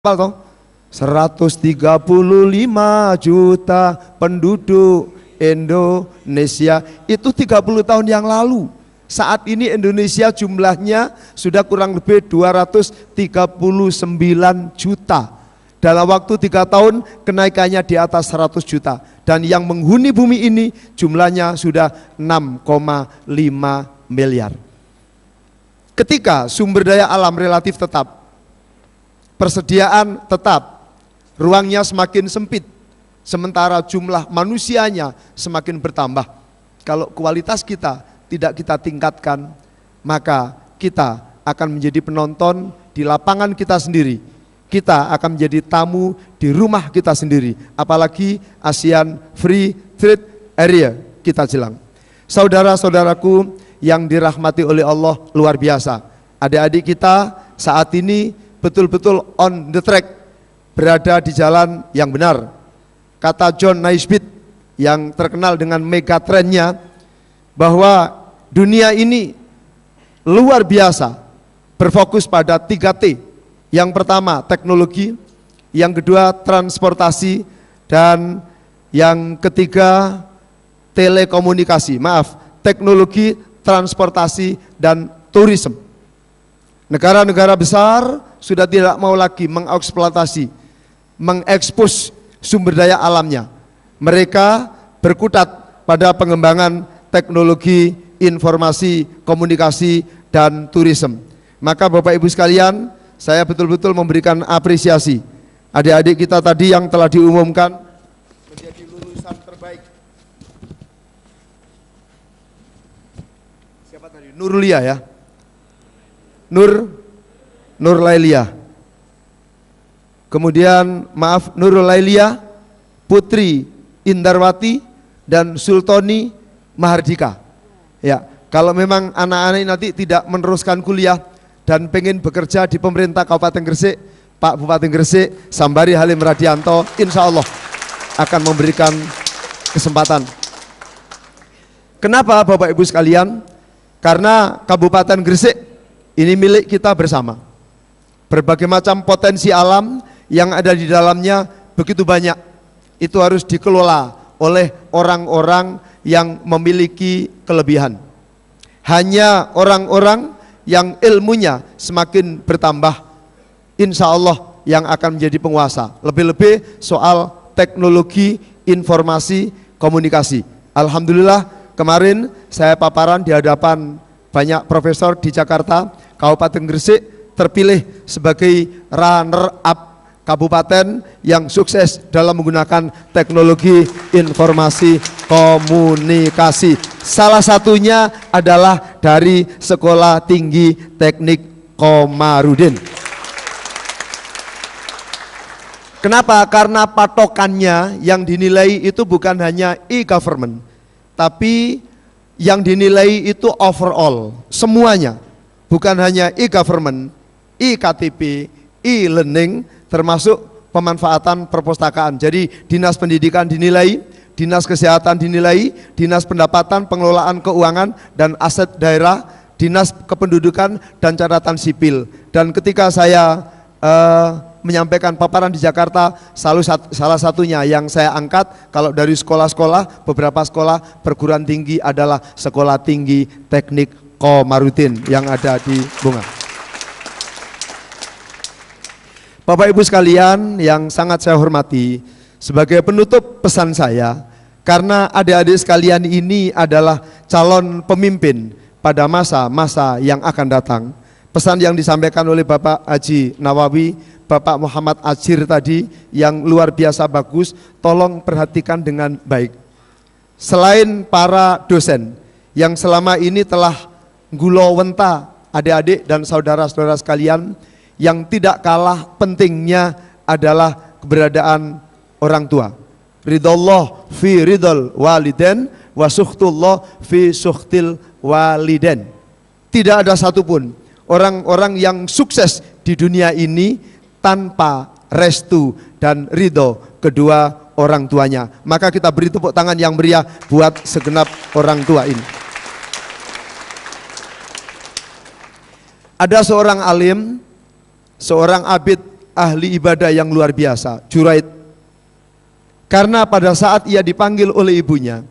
Apa toh? 135 juta penduduk Indonesia itu 30 tahun yang lalu. Saat ini Indonesia jumlahnya sudah kurang lebih 239 juta. Dalam waktu 3 tahun kenaikannya di atas 100 juta. Dan yang menghuni bumi ini jumlahnya sudah 6,5 miliar. Ketika sumber daya alam relatif tetap, persediaan tetap, ruangnya semakin sempit, sementara jumlah manusianya semakin bertambah. Kalau kualitas kita tidak kita tingkatkan, maka kita akan menjadi penonton di lapangan kita sendiri. Kita akan menjadi tamu di rumah kita sendiri, apalagi ASEAN Free Trade Area kita jelang. Saudara-saudaraku yang dirahmati oleh Allah, luar biasa. Adik-adik kita saat ini betul-betul on the track, berada di jalan yang benar. Kata John Naisbitt yang terkenal dengan megatrendnya, bahwa dunia ini luar biasa berfokus pada 3T. Yang pertama teknologi, yang kedua transportasi, dan yang ketiga telekomunikasi. Maaf, teknologi, transportasi, dan tourism. Negara-negara besar sudah tidak mau lagi mengeksploitasi, mengekspos sumber daya alamnya. Mereka berkutat pada pengembangan teknologi, informasi, komunikasi, dan tourism. Maka Bapak Ibu sekalian, saya betul-betul memberikan apresiasi adik-adik kita tadi yang telah diumumkan menjadi lulusan terbaik. Siapa tadi? Nurulia ya? Nurlailia. Kemudian maaf, Nurlailia, Putri Indarwati, dan Sultoni Mahardika. Ya, kalau memang anak-anak nanti tidak meneruskan kuliah dan pengen bekerja di pemerintah Kabupaten Gresik, Pak Bupati Gresik, Sambari Halim Radianto, insya Allah akan memberikan kesempatan. Kenapa Bapak Ibu sekalian? Karena Kabupaten Gresik ini milik kita bersama. Berbagai macam potensi alam yang ada di dalamnya begitu banyak. Itu harus dikelola oleh orang-orang yang memiliki kelebihan. Hanya orang-orang yang ilmunya semakin bertambah, insya Allah yang akan menjadi penguasa. Lebih-lebih soal teknologi, informasi, komunikasi. Alhamdulillah kemarin saya paparan di hadapan banyak profesor di Jakarta, Kabupaten Gresik terpilih sebagai runner-up kabupaten yang sukses dalam menggunakan teknologi informasi komunikasi. Salah satunya adalah dari Sekolah Tinggi Teknik Komarudin. Kenapa? Karena patokannya yang dinilai itu bukan hanya e-government, tapi yang dinilai itu overall, semuanya. Bukan hanya e-government, e-KTP, e-learning, termasuk pemanfaatan perpustakaan. Jadi dinas pendidikan dinilai, dinas kesehatan dinilai, dinas pendapatan, pengelolaan keuangan dan aset daerah, dinas kependudukan dan catatan sipil. Dan ketika saya menyampaikan paparan di Jakarta, salah satunya yang saya angkat kalau dari sekolah-sekolah, beberapa sekolah perguruan tinggi adalah Sekolah Tinggi Teknik Komarudin yang ada di Bunga. Bapak Ibu sekalian yang sangat saya hormati, sebagai penutup pesan saya, karena adik-adik sekalian ini adalah calon pemimpin pada masa-masa yang akan datang. Pesan yang disampaikan oleh Bapak Haji Nawawi, Bapak Muhammad Ajir tadi yang luar biasa bagus, tolong perhatikan dengan baik. Selain para dosen yang selama ini telah gulawenta adik-adik dan saudara-saudara sekalian, yang tidak kalah pentingnya adalah keberadaan orang tua. Ridallah fi ridal waliden wa sukhtullah fi sukhtil waliden. Tidak ada satupun orang-orang yang sukses di dunia ini tanpa restu dan ridho kedua orang tuanya. Maka kita beri tepuk tangan yang meriah buat segenap orang tua ini. Ada seorang alim, seorang abid ahli ibadah yang luar biasa, Juraid. Karena pada saat ia dipanggil oleh ibunya,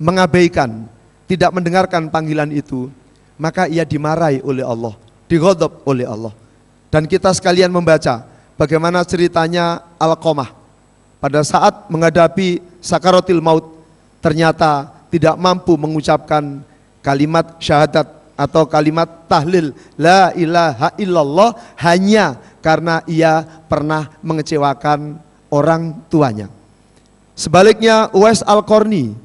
mengabaikan, tidak mendengarkan panggilan itu, maka ia dimarahi oleh Allah, dighadab oleh Allah. Dan kita sekalian membaca bagaimana ceritanya Alqamah pada saat menghadapi sakaratil maut, ternyata tidak mampu mengucapkan kalimat syahadat atau kalimat tahlil la ilaha illallah hanya karena ia pernah mengecewakan orang tuanya. Sebaliknya Uwais Al-Qarni,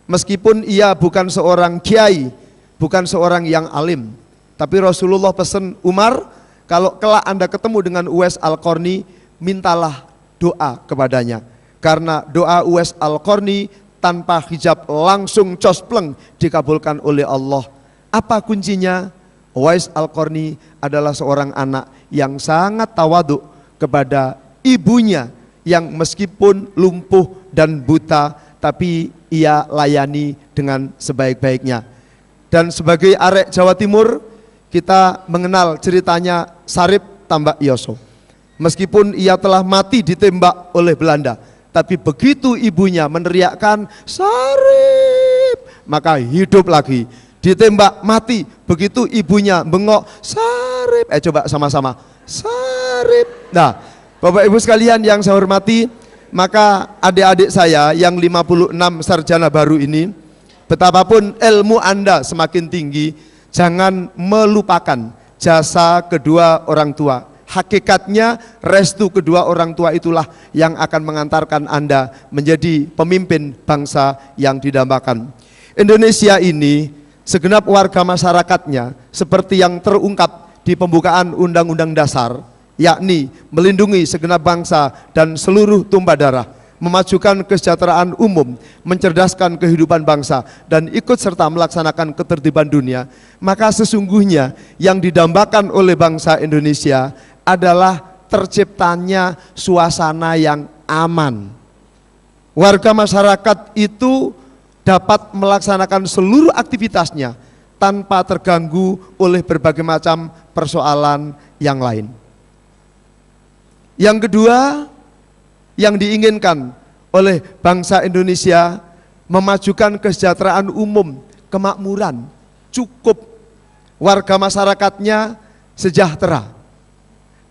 meskipun ia bukan seorang kiai, bukan seorang yang alim, tapi Rasulullah pesan Umar, kalau kelak Anda ketemu dengan Uwais Al-Qarni, mintalah doa kepadanya. Karena doa Uwais Al-Qarni tanpa hijab langsung cospleng dikabulkan oleh Allah. Apa kuncinya? Uwais Al-Qarni adalah seorang anak yang sangat tawaduk kepada ibunya yang meskipun lumpuh dan buta, tapi ia layani dengan sebaik-baiknya. Dan sebagai arek Jawa Timur, kita mengenal ceritanya Sarip Tambak Yoso. Meskipun ia telah mati ditembak oleh Belanda, tapi begitu ibunya meneriakkan Sarip, maka hidup lagi. Ditembak mati, begitu ibunya bengok Sarip, coba sama-sama Sarip. Nah, Bapak Ibu sekalian yang saya hormati, maka adik-adik saya yang 56 sarjana baru ini, betapapun ilmu Anda semakin tinggi, jangan melupakan jasa kedua orang tua. Hakikatnya restu kedua orang tua itulah yang akan mengantarkan Anda menjadi pemimpin bangsa yang didambakan. Indonesia ini segenap warga masyarakatnya seperti yang terungkap di pembukaan Undang-Undang Dasar, yakni melindungi segenap bangsa dan seluruh tumpah darah, memajukan kesejahteraan umum, mencerdaskan kehidupan bangsa, dan ikut serta melaksanakan ketertiban dunia. Maka sesungguhnya yang didambakan oleh bangsa Indonesia adalah terciptanya suasana yang aman. Warga masyarakat itu dapat melaksanakan seluruh aktivitasnya tanpa terganggu oleh berbagai macam persoalan yang lain. Yang kedua, yang diinginkan oleh bangsa Indonesia, memajukan kesejahteraan umum, kemakmuran, cukup warga masyarakatnya sejahtera,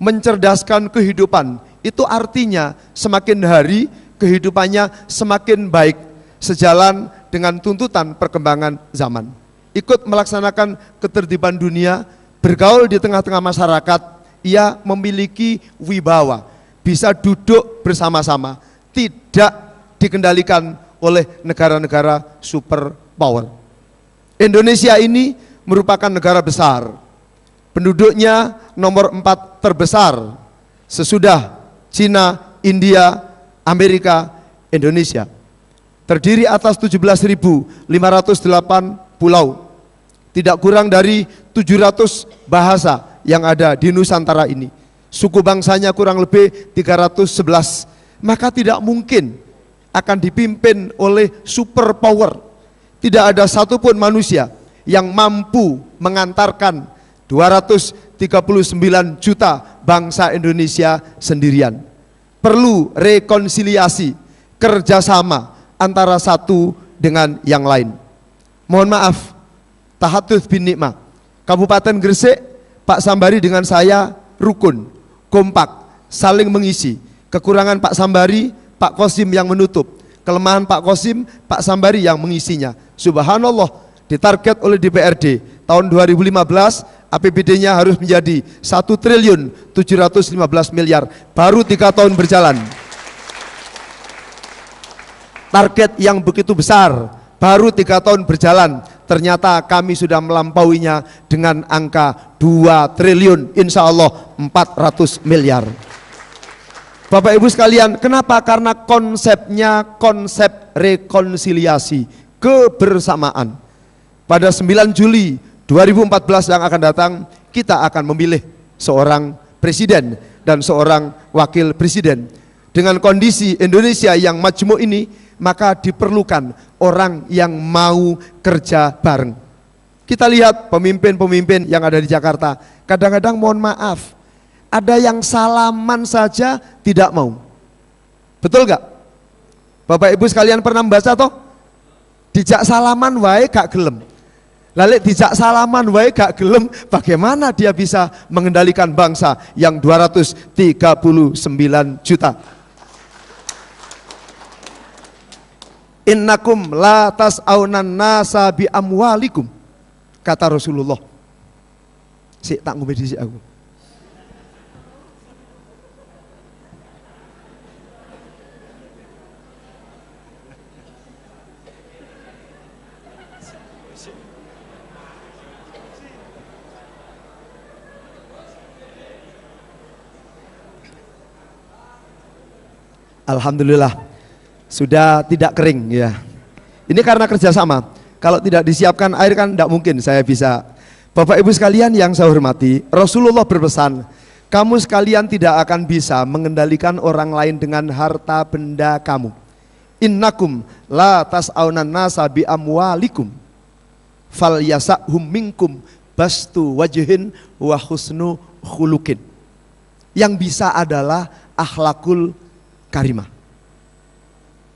mencerdaskan kehidupan. Itu artinya semakin hari kehidupannya semakin baik, sejalan dengan tuntutan perkembangan zaman. Ikut melaksanakan ketertiban dunia, bergaul di tengah-tengah masyarakat, ia memiliki wibawa, bisa duduk bersama-sama, tidak dikendalikan oleh negara-negara superpower. Indonesia ini merupakan negara besar, penduduknya nomor 4 terbesar sesudah Cina, India, Amerika, Indonesia. Terdiri atas 17.508 pulau, tidak kurang dari 700 bahasa yang ada di Nusantara ini. Suku bangsanya kurang lebih 311. Maka tidak mungkin akan dipimpin oleh superpower. Tidak ada satupun manusia yang mampu mengantarkan 239 juta bangsa Indonesia sendirian. Perlu rekonsiliasi, kerjasama antara satu dengan yang lain. Mohon maaf, Tahathuts bin Nikmah, Kabupaten Gresik, Pak Sambari dengan saya rukun, kompak, saling mengisi. Kekurangan Pak Sambari, Pak Kosim yang menutup. Kelemahan Pak Kosim, Pak Sambari yang mengisinya. Subhanallah, ditarget oleh DPRD tahun 2015 APBD-nya harus menjadi 1.715 miliar. Baru 3 tahun berjalan. Target yang begitu besar, baru 3 tahun berjalan, ternyata kami sudah melampauinya dengan angka 2 triliun, insya Allah 400 miliar. Bapak Ibu sekalian, kenapa? Karena konsepnya konsep rekonsiliasi, kebersamaan. Pada 9 Juli 2014 yang akan datang, kita akan memilih seorang presiden dan seorang wakil presiden. Dengan kondisi Indonesia yang majmuk ini, maka diperlukan orang yang mau kerja bareng. Kita lihat pemimpin-pemimpin yang ada di Jakarta, kadang-kadang mohon maaf, Ada yang salaman saja tidak mau. Betul gak? Bapak Ibu sekalian pernah membaca toh? Dijak salaman wae gak gelem. Lalu dijak salaman wae gak gelem, bagaimana dia bisa mengendalikan bangsa yang 239 juta? Innakum la tas'aunan nasa bi amwalikum, kata Rasulullah. Sik tak ngombe dhisik aku. Alhamdulillah sudah tidak kering ya. Ini karena kerjasama. Kalau tidak disiapkan air kan tidak mungkin saya bisa. Bapak Ibu sekalian yang saya hormati, Rasulullah berpesan, kamu sekalian tidak akan bisa mengendalikan orang lain dengan harta benda kamu. Innakum la tas'aunan nasa bi amwalikum fal yasahum minkum bastu wajhin wa husnu khuluqin. Yang bisa adalah akhlakul karimah,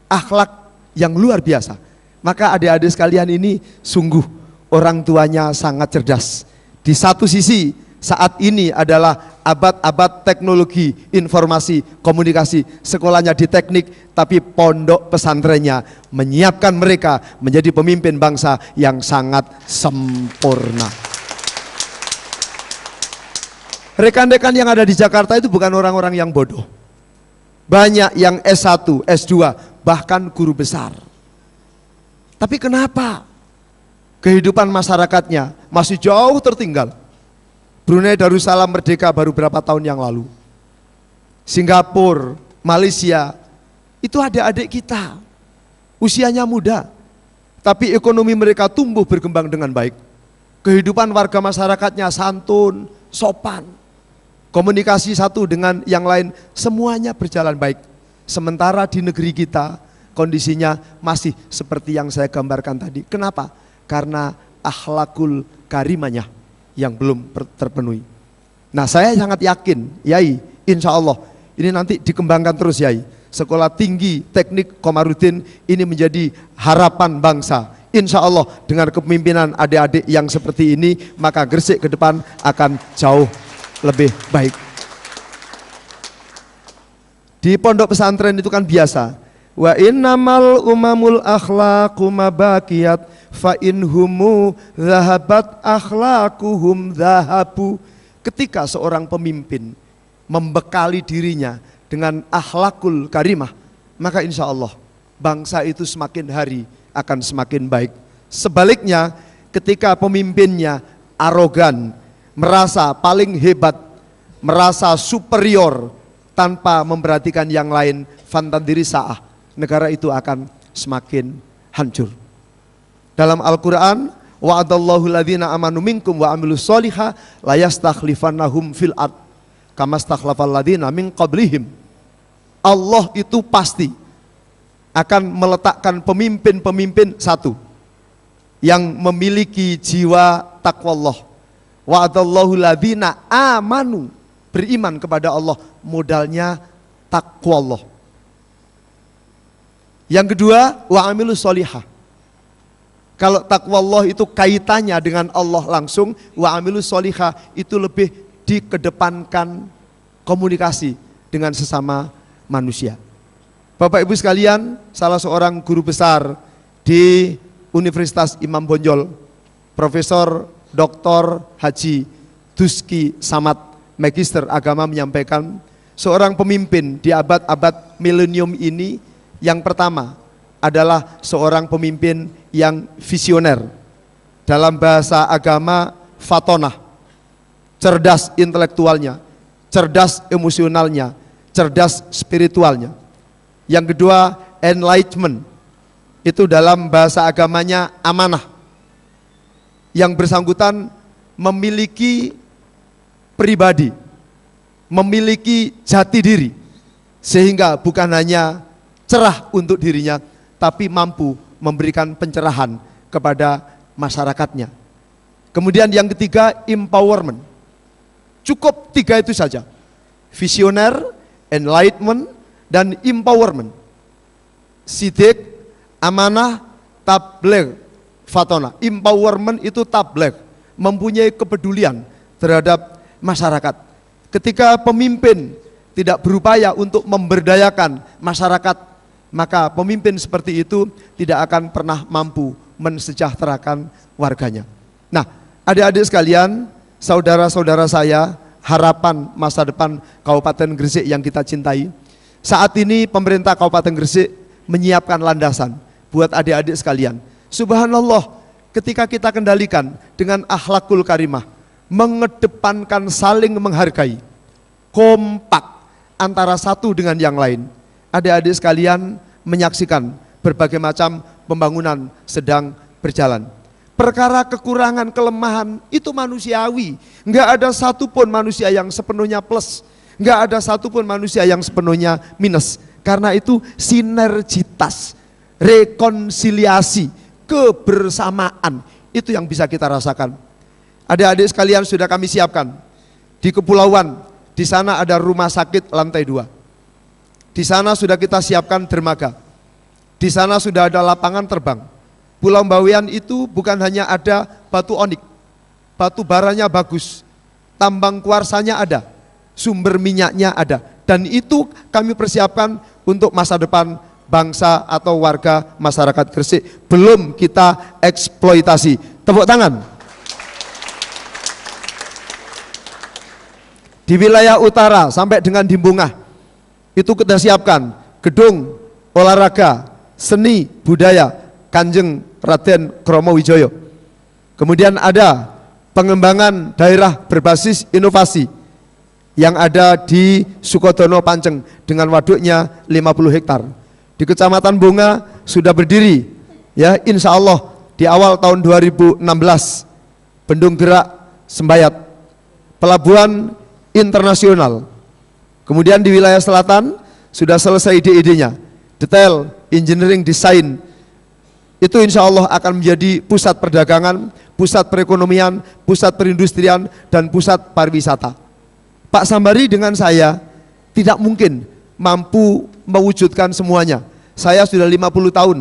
akhlak yang luar biasa. Maka adik-adik sekalian ini sungguh orang tuanya sangat cerdas. Di satu sisi saat ini adalah abad-abad teknologi, informasi, komunikasi, sekolahnya di teknik, tapi pondok pesantrennya menyiapkan mereka menjadi pemimpin bangsa yang sangat sempurna. Rekan-rekan yang ada di Jakarta itu bukan orang-orang yang bodoh. Banyak yang S1, S2, bahkan guru besar. Tapi kenapa kehidupan masyarakatnya masih jauh tertinggal? Brunei Darussalam merdeka baru berapa tahun yang lalu. Singapura, Malaysia, itu adik-adik kita. Usianya muda, tapi ekonomi mereka tumbuh berkembang dengan baik. Kehidupan warga masyarakatnya santun, sopan. Komunikasi satu dengan yang lain, semuanya berjalan baik. Sementara di negeri kita, kondisinya masih seperti yang saya gambarkan tadi. Kenapa? Karena akhlakul karimahnya yang belum terpenuhi. Nah, saya sangat yakin, Yai, insya Allah, ini nanti dikembangkan terus, Yai. Sekolah Tinggi Teknik Komarudin ini menjadi harapan bangsa. Insya Allah dengan kepemimpinan adik-adik yang seperti ini, maka Gresik ke depan akan jauh lebih baik. Di pondok pesantren itu kan biasa. Wa innamal umamul akhlaqu mabakiyat fa inhumu zahabat akhlaquhum zahabu. Ketika seorang pemimpin membekali dirinya dengan akhlakul karimah, maka insya Allah bangsa itu semakin hari akan semakin baik. Sebaliknya ketika pemimpinnya arogan, merasa paling hebat, merasa superior tanpa memperhatikan yang lain, fantandiri sa'ah, negara itu akan semakin hancur. Dalam Al-Quran, wa'adallahu alladhina amanu minkum wa amilus solihah layastakhlifannahum fil ard kama stakhlafal ladhina min qablihim. Allah itu pasti akan meletakkan pemimpin-pemimpin satu yang memiliki jiwa taqwallah. Wa'adallahu alladhina amanu, beriman kepada Allah, modalnya taqwallah. Yang kedua, wa amilus solihah. Kalau taqwallah itu kaitannya dengan Allah langsung, wa amilus solihah itu lebih dikedepankan komunikasi dengan sesama manusia. Bapak Ibu sekalian, salah seorang guru besar di Universitas Imam Bonjol, Profesor Dr. Haji Duski Samad, Magister Agama, menyampaikan seorang pemimpin di abad-abad milenium ini yang pertama adalah seorang pemimpin yang visioner. Dalam bahasa agama, fatonah, cerdas intelektualnya, cerdas emosionalnya, cerdas spiritualnya. Yang kedua, enlightenment, itu dalam bahasa agamanya amanah. Yang bersangkutan memiliki pribadi, memiliki jati diri, sehingga bukan hanya cerah untuk dirinya, tapi mampu memberikan pencerahan kepada masyarakatnya. Kemudian yang ketiga, empowerment. Cukup tiga itu saja. visioner, enlightenment, dan empowerment. Sidik, amanah, tabligh, fatona. Empowerment itu tabligh, mempunyai kepedulian terhadap masyarakat. Ketika pemimpin tidak berupaya untuk memberdayakan masyarakat, maka pemimpin seperti itu tidak akan pernah mampu mensejahterakan warganya. Nah, adik-adik sekalian, saudara-saudara saya, harapan masa depan Kabupaten Gresik yang kita cintai. Saat ini pemerintah Kabupaten Gresik menyiapkan landasan buat adik-adik sekalian. Subhanallah, ketika kita kendalikan dengan akhlakul karimah, mengedepankan saling menghargai, kompak antara satu dengan yang lain, adik-adik sekalian menyaksikan berbagai macam pembangunan sedang berjalan. Perkara kekurangan, kelemahan itu manusiawi. Enggak ada satupun manusia yang sepenuhnya plus, enggak ada satupun manusia yang sepenuhnya minus. Karena itu sinergitas, rekonsiliasi, kebersamaan itu yang bisa kita rasakan. Adik-adik sekalian, sudah kami siapkan di kepulauan, di sana ada rumah sakit lantai 2. Di sana sudah kita siapkan dermaga. Di sana sudah ada lapangan terbang. Pulau Bawean itu bukan hanya ada batu onik, batu baranya bagus, tambang kuarsanya ada, sumber minyaknya ada, dan itu kami persiapkan untuk masa depan bangsa atau warga masyarakat Gresik. Belum kita eksploitasi. Tepuk tangan. Di wilayah utara sampai dengan di Bungah itu kita siapkan gedung olahraga, seni, budaya Kanjeng Raden Kromo Wijoyo. Kemudian ada pengembangan daerah berbasis inovasi yang ada di Sukodono Panceng dengan waduknya 50 hektar. Di Kecamatan Bunga sudah berdiri, ya, insya Allah di awal tahun 2016 Bendung Gerak Sembayat, pelabuhan internasional. Kemudian di wilayah selatan sudah selesai ide-idenya, detail, engineering, desain. Itu insya Allah akan menjadi pusat perdagangan, pusat perekonomian, pusat perindustrian, dan pusat pariwisata. Pak Sambari dengan saya tidak mungkin mampu mewujudkan semuanya. Saya sudah 50 tahun.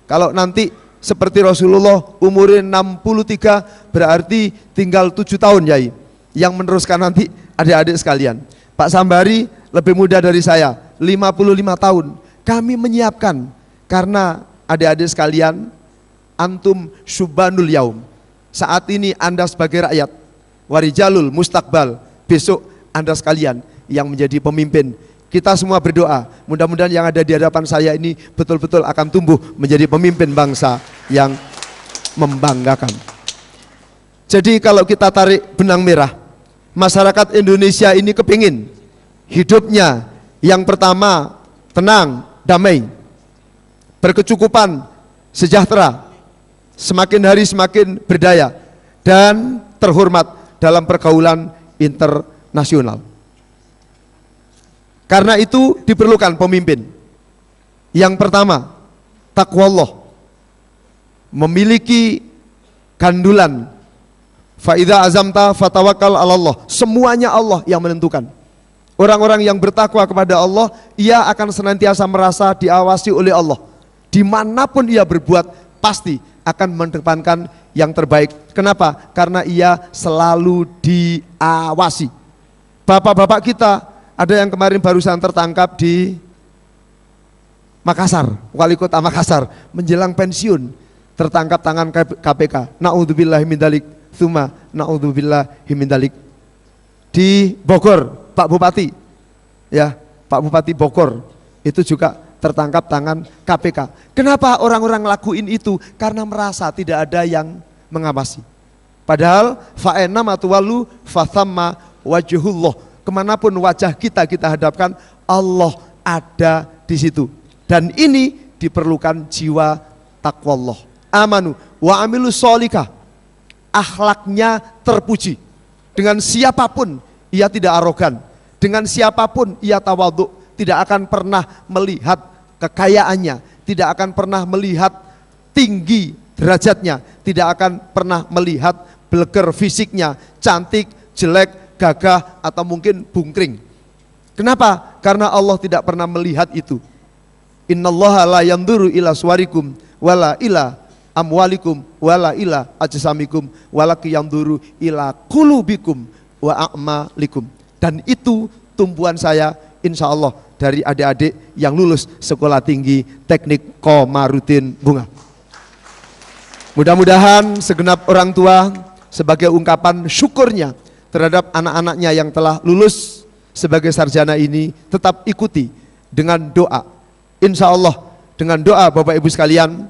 Kalau nanti seperti Rasulullah umurnya 63, berarti tinggal 7 tahun, Yai. Yang meneruskan nanti adik-adik sekalian. Pak Sambari lebih muda dari saya, 55 tahun. Kami menyiapkan, karena adik-adik sekalian, antum syubanul yaum. Saat ini Anda sebagai rakyat, warijalul mustakbal, besok Anda sekalian yang menjadi pemimpin. Kita semua berdoa, mudah-mudahan yang ada di hadapan saya ini betul-betul akan tumbuh menjadi pemimpin bangsa yang membanggakan. Jadi kalau kita tarik benang merah, masyarakat Indonesia ini kepingin hidupnya yang pertama tenang, damai, berkecukupan, sejahtera, semakin hari semakin berdaya, dan terhormat dalam pergaulan internasional. Karena itu diperlukan pemimpin. Yang pertama, taqwallah, memiliki gandulan. Fa idza azamta fatawakkal 'ala Allah. Semuanya Allah yang menentukan. Orang-orang yang bertakwa kepada Allah, ia akan senantiasa merasa diawasi oleh Allah. Dimanapun ia berbuat, pasti akan mendepankan yang terbaik. Kenapa? Karena ia selalu diawasi. Bapak-bapak kita, ada yang kemarin barusan tertangkap di Makassar, wali kota Makassar, menjelang pensiun, tertangkap tangan KPK. Na'udzubillahi min dzalik, tsumma na'udzubillahi min dzalik. Di Bogor, Pak Bupati, ya, Pak Bupati Bogor itu juga tertangkap tangan KPK. Kenapa orang-orang lakuin itu? Karena merasa tidak ada yang mengawasi. Padahal fa'ena matuwalu fathamma wajhullah. Kemanapun wajah kita hadapkan, Allah ada di situ. Dan ini diperlukan jiwa taqwallah. Amanu wa amilus sholika. Akhlaknya terpuji. Dengan siapapun ia tidak arogan. Dengan siapapun ia tawadhu. Tidak akan pernah melihat kekayaannya, tidak akan pernah melihat tinggi derajatnya, tidak akan pernah melihat bleger fisiknya, cantik, jelek, gagah, atau mungkin bungkring. Kenapa? Karena Allah tidak pernah melihat itu. Innallaha la yanzuru ila suwarikum wala ila amwalikum wala ila ajsamikum walaki yanzuru ila qulubikum wa a'malikum. Dan itu tumpuan saya insya Allah dari adik-adik yang lulus sekolah tinggi teknik Komarudin Bunga. Mudah-mudahan segenap orang tua sebagai ungkapan syukurnya terhadap anak-anaknya yang telah lulus sebagai sarjana ini tetap ikuti dengan doa. Insya Allah dengan doa Bapak Ibu sekalian,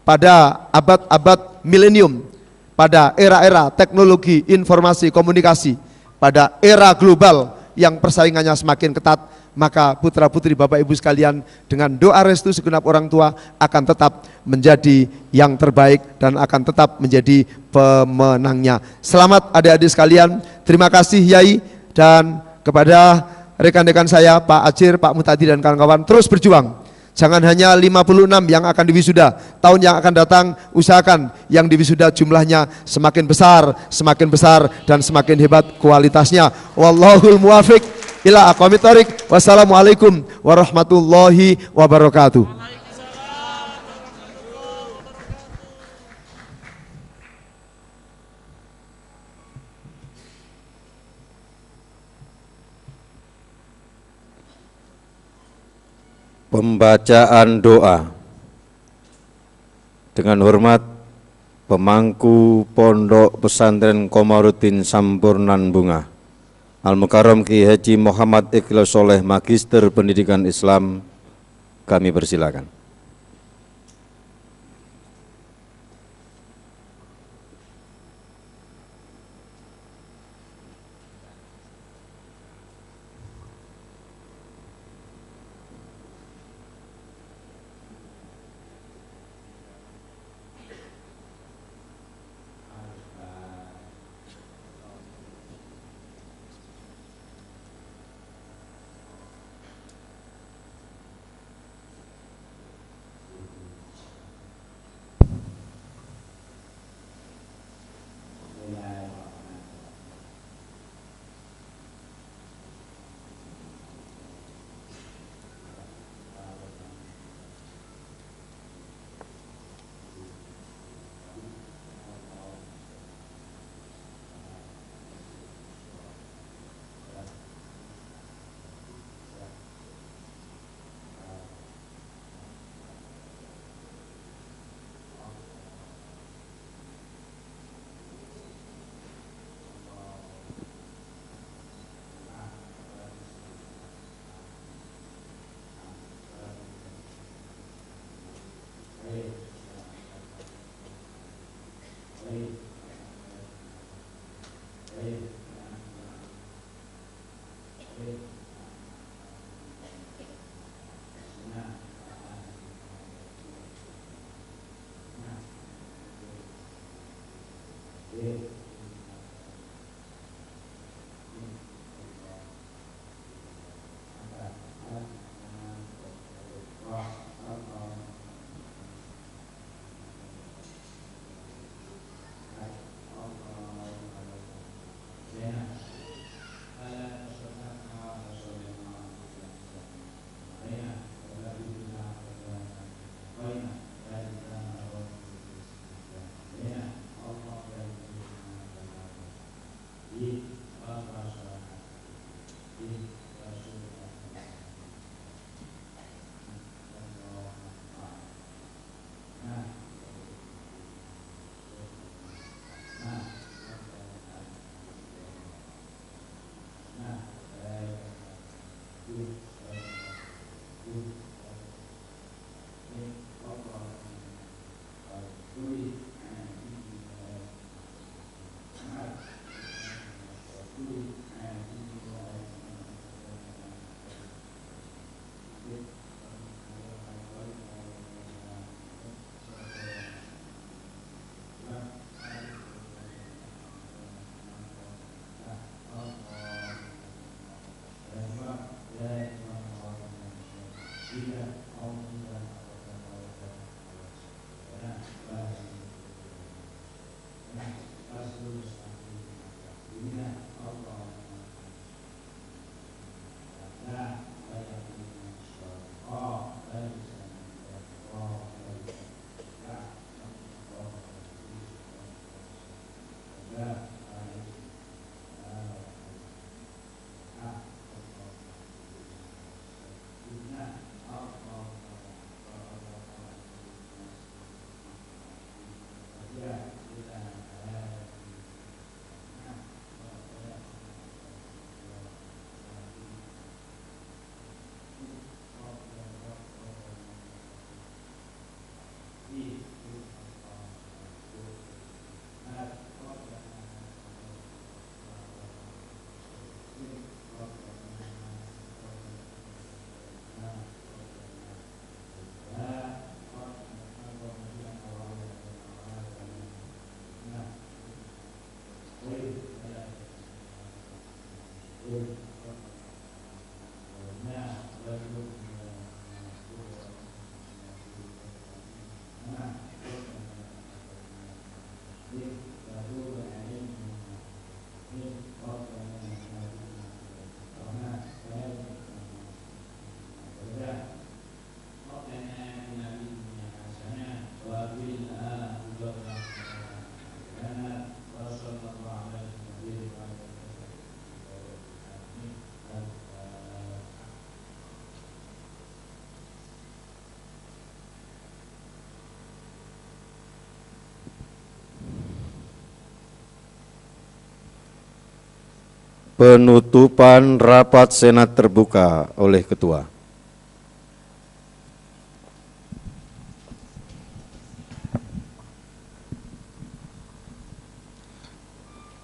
pada abad-abad milenium, pada era-era teknologi informasi komunikasi, pada era global yang persaingannya semakin ketat, maka putra-putri Bapak Ibu sekalian dengan doa restu segenap orang tua akan tetap menjadi yang terbaik dan akan tetap menjadi pemenangnya. Selamat adik-adik sekalian, terima kasih Yai, dan kepada rekan-rekan saya Pak Acir, Pak Mutadi dan kawan-kawan, terus berjuang. Jangan hanya 56 yang akan diwisuda. Tahun yang akan datang usahakan yang diwisuda jumlahnya semakin besar dan semakin hebat kualitasnya. Wallahul muwafiq ila aqwamit thoriq. Wassalamualaikum warahmatullahi wabarakatuh. Pembacaan doa. Dengan hormat Pemangku Pondok Pesantren Komarudin Sampurnan Bunga Al-Mukarram Ki Haji Muhammad Ikhlas Soleh, Magister Pendidikan Islam, kami persilakan. Penutupan rapat Senat terbuka oleh Ketua.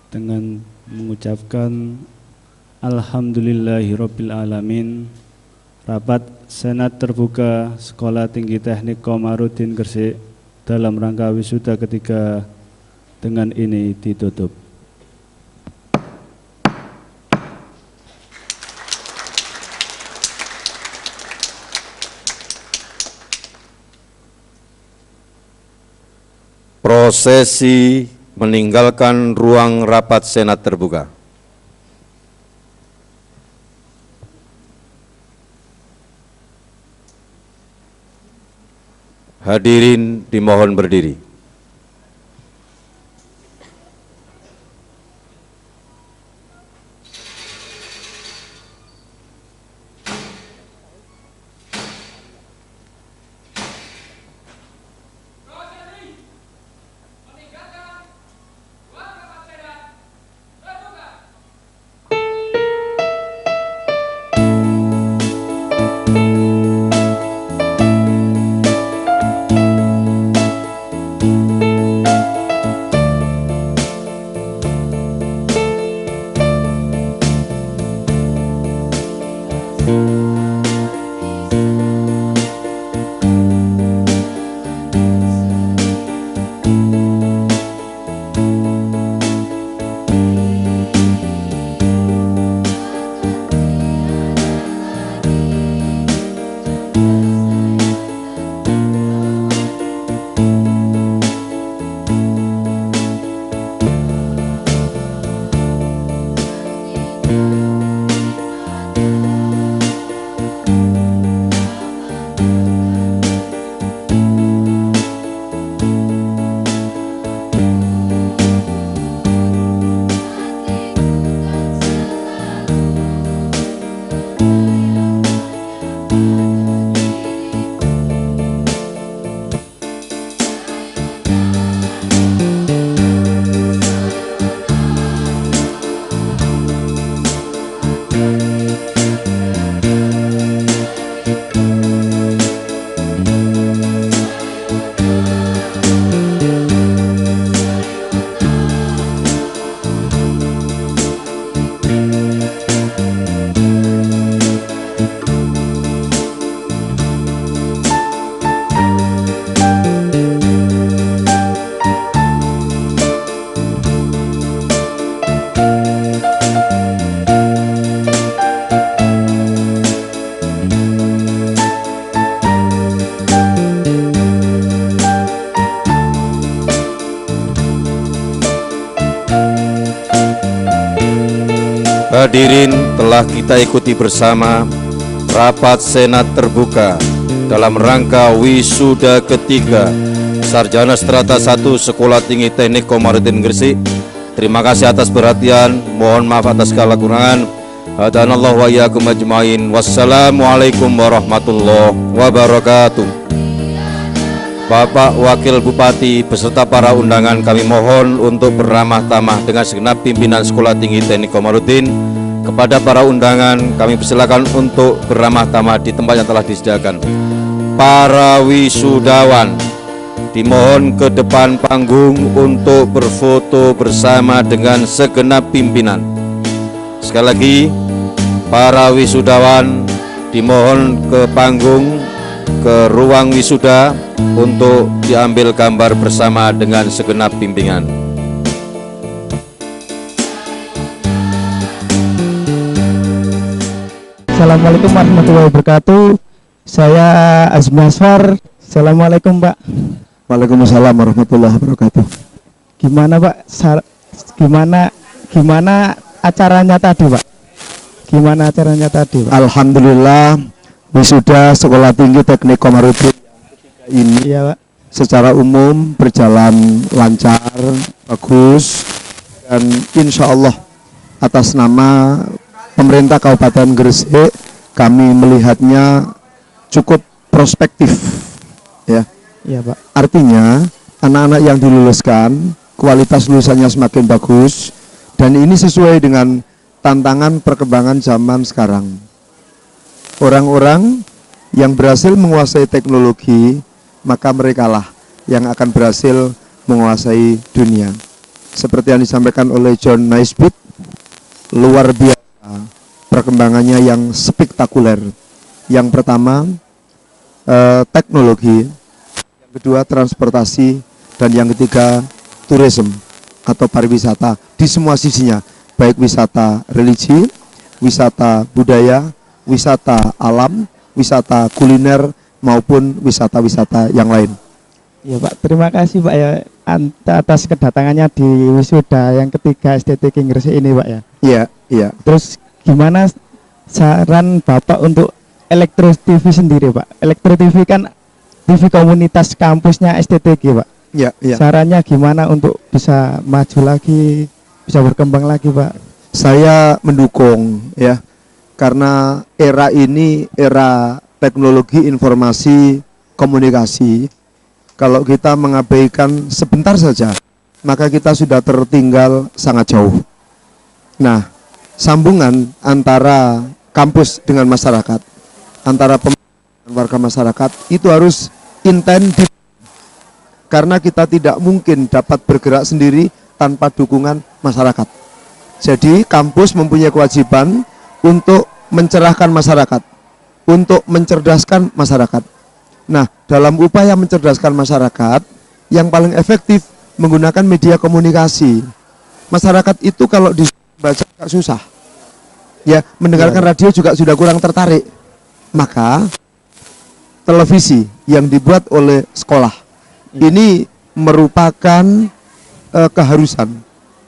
Dengan mengucapkan Alhamdulillahirabbil alamin, rapat Senat terbuka Sekolah Tinggi Teknik Komarudin Gresik dalam rangka wisuda ketiga dengan ini ditutup. Prosesi meninggalkan ruang rapat Senat terbuka. Hadirin dimohon berdiri. Hadirin, telah kita ikuti bersama rapat Senat terbuka dalam rangka wisuda ketiga Sarjana Strata 1 Sekolah Tinggi Teknik Komarudin Gresik. Terima kasih atas perhatian, mohon maaf atas segala kekurangan. Hadanallahu wa iyyakum ajmain. Wassalamualaikum warahmatullahi wabarakatuh. Bapak Wakil Bupati beserta para undangan kami mohon untuk beramah tamah dengan segenap pimpinan Sekolah Tinggi Teknik Komarudin. Kepada para undangan kami persilakan untuk beramah tamah di tempat yang telah disediakan. Para wisudawan dimohon ke depan panggung untuk berfoto bersama dengan segenap pimpinan. Sekali lagi, para wisudawan dimohon ke panggung, ke ruang wisuda untuk diambil gambar bersama dengan segenap pimpinan. Assalamualaikum warahmatullahi wabarakatuh. Saya Azmi Asfar. Assalamualaikum Pak. Waalaikumsalam warahmatullahi wabarakatuh. Gimana Pak? Gimana acaranya tadi Pak? Gimana acaranya tadi Pak? Alhamdulillah, wisuda Sekolah Tinggi Teknik Komarudin ini Iya Pak. secara umum berjalan lancar, bagus, dan insya Allah atas nama pemerintah Kabupaten Gresik kami melihatnya cukup prospektif, ya. Iya Pak. Artinya anak-anak yang diluluskan kualitas lulusannya semakin bagus dan ini sesuai dengan tantangan perkembangan zaman sekarang. Orang-orang yang berhasil menguasai teknologi, maka merekalah yang akan berhasil menguasai dunia. Seperti yang disampaikan oleh John Naisbitt, luar biasa perkembangannya yang spektakuler. Yang pertama teknologi, yang kedua transportasi, dan yang ketiga tourism atau pariwisata di semua sisinya, baik wisata religi, wisata budaya, wisata alam, wisata kuliner, maupun wisata-wisata yang lain. Ya Pak, terima kasih Pak ya atas kedatangannya di wisuda yang ketiga STT King Gresik ini Pak ya. Iya, iya. Terus gimana saran Bapak untuk Elektro TV sendiri Pak? Elektro TV kan TV komunitas kampusnya STTG Pak. Iya, iya. Sarannya gimana untuk bisa maju lagi, bisa berkembang lagi Pak? Saya mendukung ya, karena era ini era teknologi informasi komunikasi. Kalau kita mengabaikan sebentar saja, maka kita sudah tertinggal sangat jauh. Nah, sambungan antara kampus dengan masyarakat, antara warga masyarakat itu harus intens, karena kita tidak mungkin dapat bergerak sendiri tanpa dukungan masyarakat. Jadi kampus mempunyai kewajiban untuk mencerahkan masyarakat, untuk mencerdaskan masyarakat. Nah, dalam upaya mencerdaskan masyarakat, yang paling efektif menggunakan media komunikasi. Masyarakat itu kalau dibaca susah, ya, mendengarkan radio juga sudah kurang tertarik. Maka televisi yang dibuat oleh sekolah ini merupakan keharusan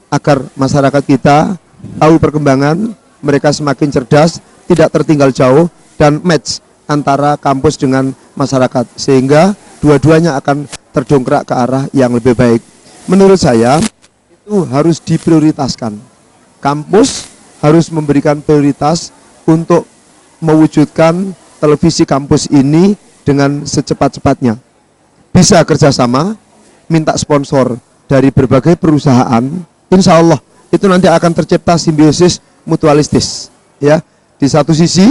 agar masyarakat kita tahu perkembangan, mereka semakin cerdas, tidak tertinggal jauh, dan match antara kampus dengan masyarakat, sehingga dua-duanya akan terdongkrak ke arah yang lebih baik. Menurut saya itu harus diprioritaskan. Kampus harus memberikan prioritas untuk mewujudkan televisi kampus ini dengan secepat-cepatnya. Bisa kerjasama, minta sponsor dari berbagai perusahaan, insya Allah itu nanti akan tercipta simbiosis mutualistis. Ya, di satu sisi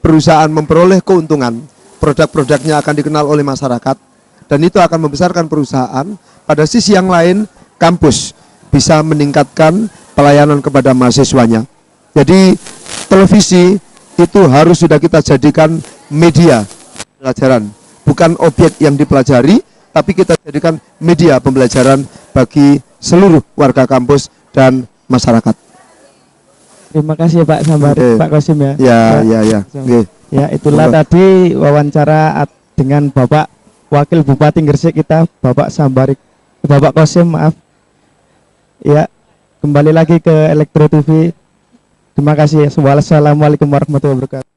perusahaan memperoleh keuntungan, produk-produknya akan dikenal oleh masyarakat, dan itu akan membesarkan perusahaan. Pada sisi yang lain, kampus bisa meningkatkan pelayanan kepada mahasiswanya. Jadi televisi itu harus sudah kita jadikan media pelajaran, bukan objek yang dipelajari, tapi kita jadikan media pembelajaran bagi seluruh warga kampus dan masyarakat. Terima kasih Pak Sambari, Pak Kosim ya. Ya. Okay. Ya, itulah tadi wawancara dengan Bapak Wakil Bupati Gresik kita, Bapak Sambari, Bapak Kosim, maaf. Ya, kembali lagi ke Elektro TV. Terima kasih. Wassalamualaikum warahmatullahi wabarakatuh.